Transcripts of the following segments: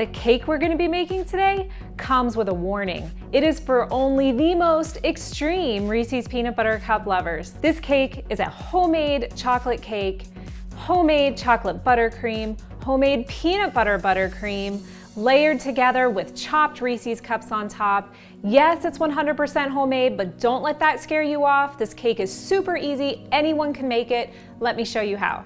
The cake we're gonna be making today comes with a warning. It is for only the most extreme Reese's Peanut Butter Cup lovers. This cake is a homemade chocolate cake, homemade chocolate buttercream, homemade peanut butter buttercream, layered together with chopped Reese's cups on top. Yes, it's 100% homemade, but don't let that scare you off. This cake is super easy. Anyone can make it. Let me show you how.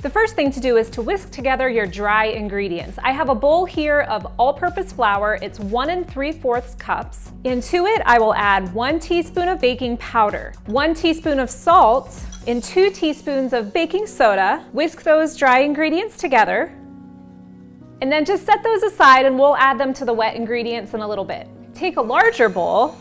The first thing to do is to whisk together your dry ingredients. I have a bowl here of all-purpose flour. It's 1 3/4 cups. Into it, I will add 1 teaspoon of baking powder, 1 teaspoon of salt, and 2 teaspoons of baking soda. Whisk those dry ingredients together. And then just set those aside and we'll add them to the wet ingredients in a little bit. Take a larger bowl,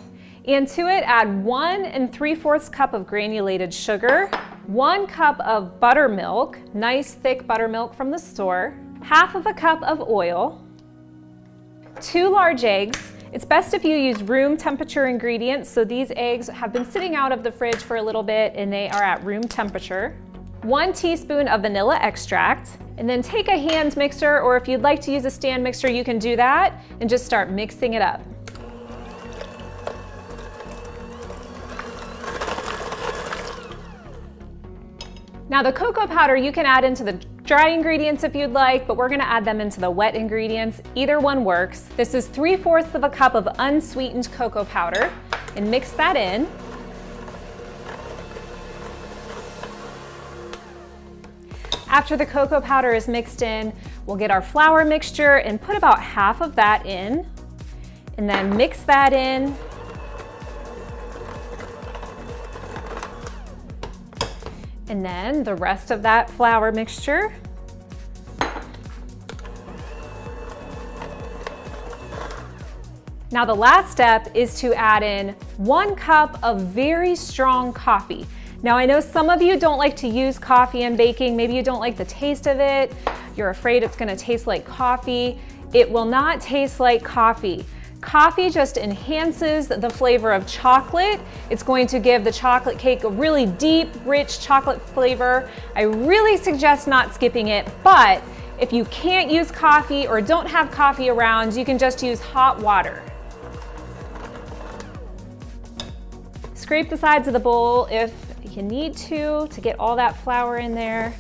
and to it add 1 3/4 cup of granulated sugar, 1 cup of buttermilk, nice thick buttermilk from the store, 1/2 cup of oil, 2 large eggs. It's best if you use room temperature ingredients, so these eggs have been sitting out of the fridge for a little bit and they are at room temperature. 1 teaspoon of vanilla extract, and then take a hand mixer, or if you'd like to use a stand mixer, you can do that, and just start mixing it up. Now the cocoa powder you can add into the dry ingredients if you'd like, but we're gonna add them into the wet ingredients. Either one works. This is 3/4 cup of unsweetened cocoa powder, and mix that in. After the cocoa powder is mixed in, we'll get our flour mixture and put about 1/2 of that in, and then mix that in. And then the rest of that flour mixture. Now the last step is to add in 1 cup of very strong coffee. Now I know some of you don't like to use coffee in baking. Maybe you don't like the taste of it. You're afraid it's gonna taste like coffee. It will not taste like coffee. Coffee just enhances the flavor of chocolate. It's going to give the chocolate cake a really deep, rich chocolate flavor. I really suggest not skipping it, but if you can't use coffee or don't have coffee around, you can just use hot water. Scrape the sides of the bowl if you need to get all that flour in there.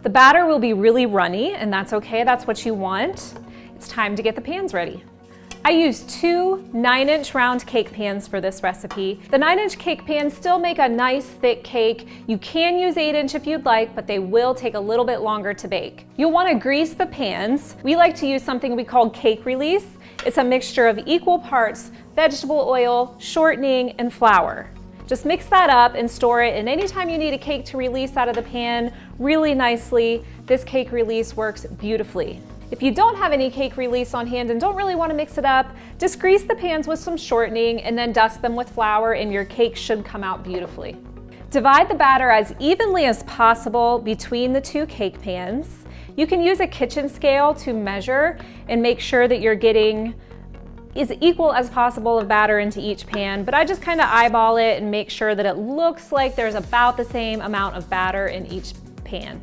The batter will be really runny, and that's okay, that's what you want. It's time to get the pans ready. I used 2 9-inch round cake pans for this recipe. The 9-inch cake pans still make a nice thick cake. You can use 8-inch if you'd like, but they will take a little bit longer to bake. You'll want to grease the pans. We like to use something we call cake release. It's a mixture of equal parts vegetable oil, shortening, and flour. Just mix that up and store it, and anytime you need a cake to release out of the pan really nicely, this cake release works beautifully. If you don't have any cake release on hand and don't really want to mix it up, just grease the pans with some shortening and then dust them with flour, and your cake should come out beautifully. Divide the batter as evenly as possible between the 2 cake pans. You can use a kitchen scale to measure and make sure that you're getting as equal as possible of batter into each pan, but I just kind of eyeball it and make sure that it looks like there's about the same amount of batter in each pan.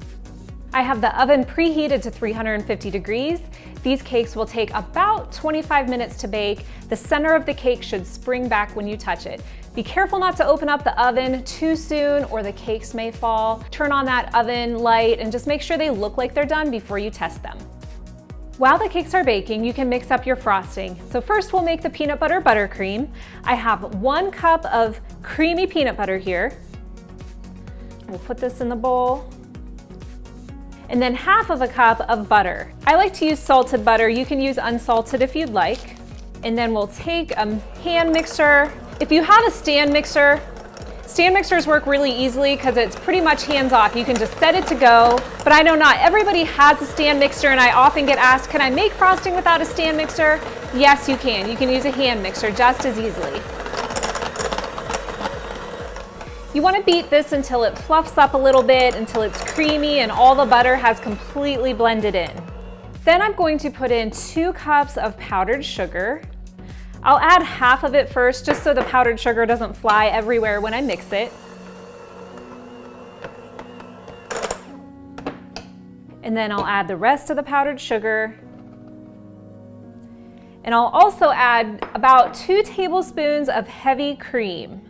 I have the oven preheated to 350 degrees. These cakes will take about 25 minutes to bake. The center of the cake should spring back when you touch it. Be careful not to open up the oven too soon or the cakes may fall. Turn on that oven light and just make sure they look like they're done before you test them. While the cakes are baking, you can mix up your frosting. So first we'll make the peanut butter buttercream. I have 1 cup of creamy peanut butter here. We'll put this in the bowl. And then 1/2 cup of butter. I like to use salted butter. You can use unsalted if you'd like. And then we'll take a hand mixer. If you have a stand mixers work really easily because it's pretty much hands-off. You can just set it to go, but I know not everybody has a stand mixer, and I often get asked, can I make frosting without a stand mixer? Yes, you can. You can use a hand mixer just as easily. You want to beat this until it fluffs up a little bit, until it's creamy and all the butter has completely blended in. Then I'm going to put in 2 cups of powdered sugar. I'll add half of it first just so the powdered sugar doesn't fly everywhere when I mix it. And then I'll add the rest of the powdered sugar. And I'll also add about 2 tablespoons of heavy cream.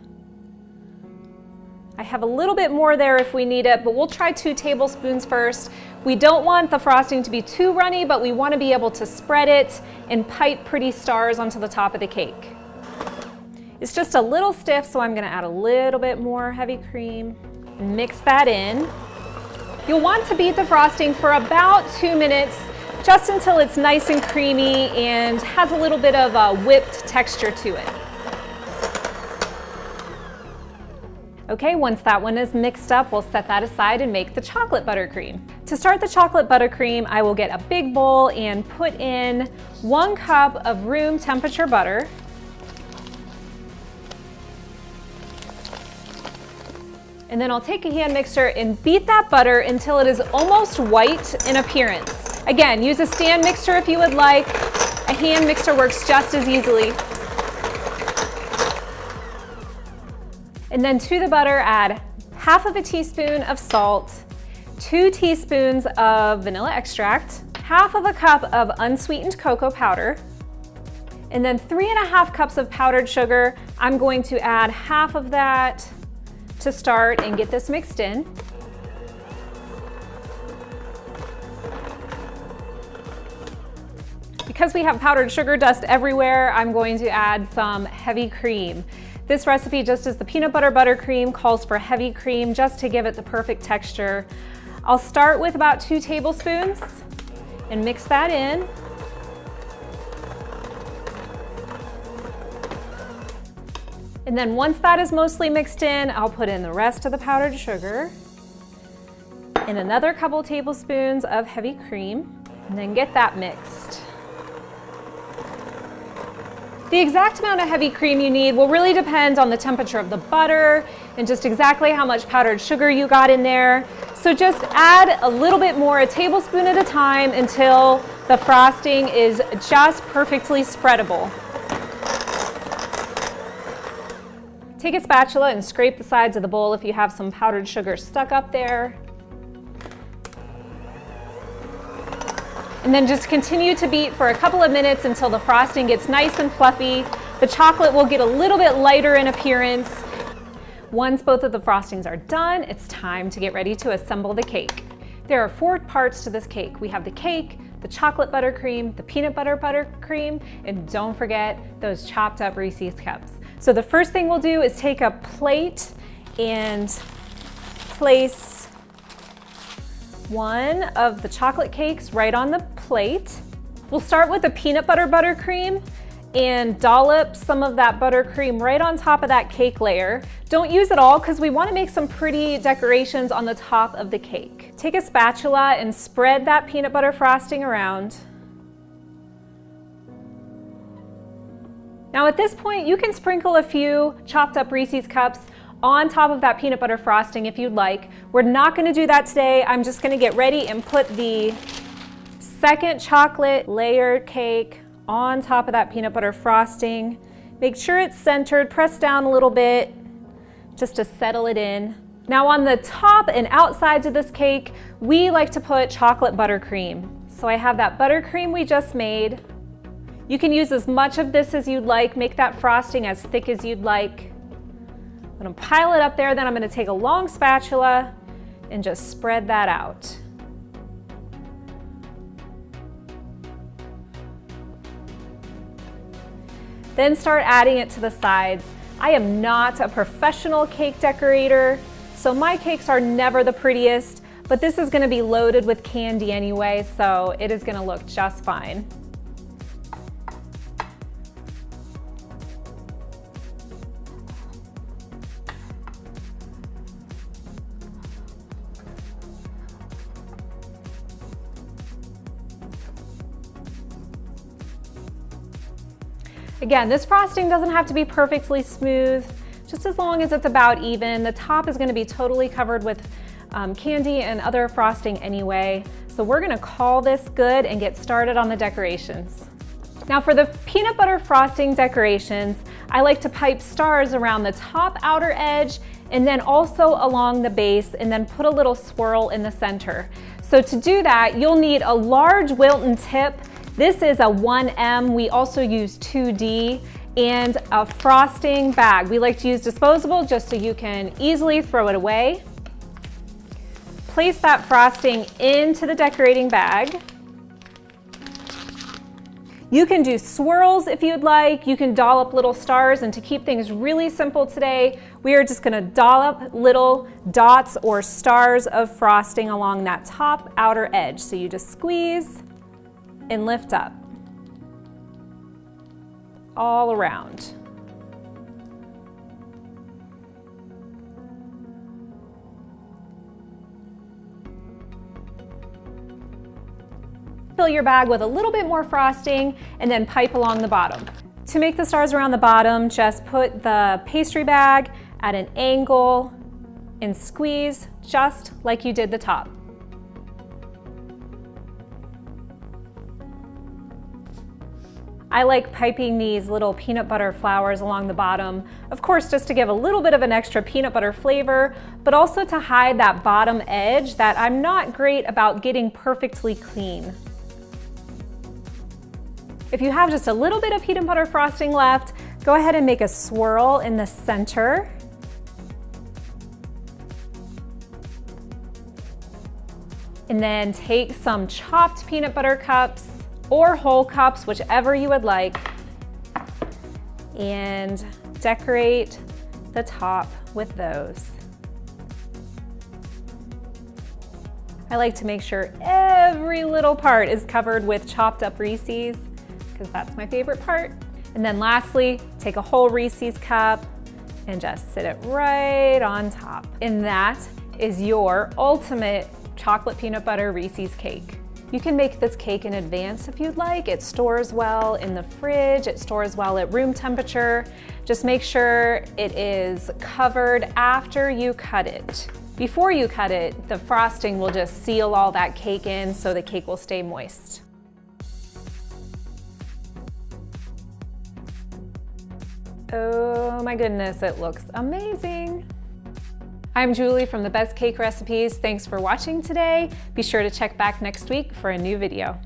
I have a little bit more there if we need it, but we'll try 2 tablespoons first. We don't want the frosting to be too runny, but we want to be able to spread it and pipe pretty stars onto the top of the cake. It's just a little stiff, so I'm going to add a little bit more heavy cream. Mix that in. You'll want to beat the frosting for about 2 minutes, just until it's nice and creamy and has a little bit of a whipped texture to it. Okay, once that one is mixed up, we'll set that aside and make the chocolate buttercream. To start the chocolate buttercream, I will get a big bowl and put in 1 cup of room temperature butter. And then I'll take a hand mixer and beat that butter until it is almost white in appearance. Again, use a stand mixer if you would like. A hand mixer works just as easily. And then to the butter, add half of a teaspoon of salt, 2 teaspoons of vanilla extract, half of a cup of unsweetened cocoa powder, and then 3.5 cups of powdered sugar. I'm going to add half of that to start and get this mixed in. Because we have powdered sugar dust everywhere, I'm going to add some heavy cream. This recipe, just as the peanut butter buttercream, calls for heavy cream just to give it the perfect texture. I'll start with about 2 tablespoons and mix that in. And then once that is mostly mixed in, I'll put in the rest of the powdered sugar and another couple tablespoons of heavy cream, and then get that mixed. The exact amount of heavy cream you need will really depend on the temperature of the butter and just exactly how much powdered sugar you got in there. So just add a little bit more, a tablespoon at a time, until the frosting is just perfectly spreadable. Take a spatula and scrape the sides of the bowl if you have some powdered sugar stuck up there. And then just continue to beat for a couple of minutes until the frosting gets nice and fluffy. The chocolate will get a little bit lighter in appearance. Once both of the frostings are done, it's time to get ready to assemble the cake. There are 4 parts to this cake. We have the cake, the chocolate buttercream, the peanut butter buttercream, and don't forget those chopped up Reese's cups. So the first thing we'll do is take a plate and place one of the chocolate cakes right on the plate. We'll start with the peanut butter buttercream and dollop some of that buttercream right on top of that cake layer. Don't use it all because we want to make some pretty decorations on the top of the cake. Take a spatula and spread that peanut butter frosting around. Now at this point, you can sprinkle a few chopped up Reese's cups on top of that peanut butter frosting if you'd like. We're not going to do that today. I'm just going to get ready and put the second chocolate layered cake on top of that peanut butter frosting. Make sure it's centered, press down a little bit just to settle it in. Now on the top and outsides of this cake, we like to put chocolate buttercream. So I have that buttercream we just made. You can use as much of this as you'd like, make that frosting as thick as you'd like. I'm gonna pile it up there, then I'm gonna take a long spatula and just spread that out. Then start adding it to the sides. I am not a professional cake decorator, so my cakes are never the prettiest, but this is gonna be loaded with candy anyway, so it is gonna look just fine. Again, this frosting doesn't have to be perfectly smooth, just as long as it's about even. The top is going to be totally covered with candy and other frosting anyway. So we're going to call this good and get started on the decorations. Now for the peanut butter frosting decorations, I like to pipe stars around the top outer edge and then also along the base, and then put a little swirl in the center. So to do that, you'll need a large Wilton tip. This is a 1M. We also use 2D, and a frosting bag. We like to use disposable just so you can easily throw it away. Place that frosting into the decorating bag. You can do swirls if you'd like. You can dollop little stars, and to keep things really simple today, we are just gonna dollop little dots or stars of frosting along that top outer edge. So you just squeeze and lift up all around. Fill your bag with a little bit more frosting and then pipe along the bottom. To make the stars around the bottom, just put the pastry bag at an angle and squeeze just like you did the top. I like piping these little peanut butter flowers along the bottom, of course just to give a little bit of an extra peanut butter flavor, but also to hide that bottom edge that I'm not great about getting perfectly clean. If you have just a little bit of peanut butter frosting left, go ahead and make a swirl in the center. And then take some chopped peanut butter cups or whole cups, whichever you would like, and decorate the top with those. I like to make sure every little part is covered with chopped up Reese's, because that's my favorite part. And then lastly, take a whole Reese's cup and just sit it right on top. And that is your ultimate chocolate peanut butter Reese's cake. You can make this cake in advance if you'd like. It stores well in the fridge, it stores well at room temperature. Just make sure it is covered after you cut it. Before you cut it, the frosting will just seal all that cake in so the cake will stay moist. Oh my goodness, it looks amazing. I'm Julie from The Best Cake Recipes. Thanks for watching today. Be sure to check back next week for a new video.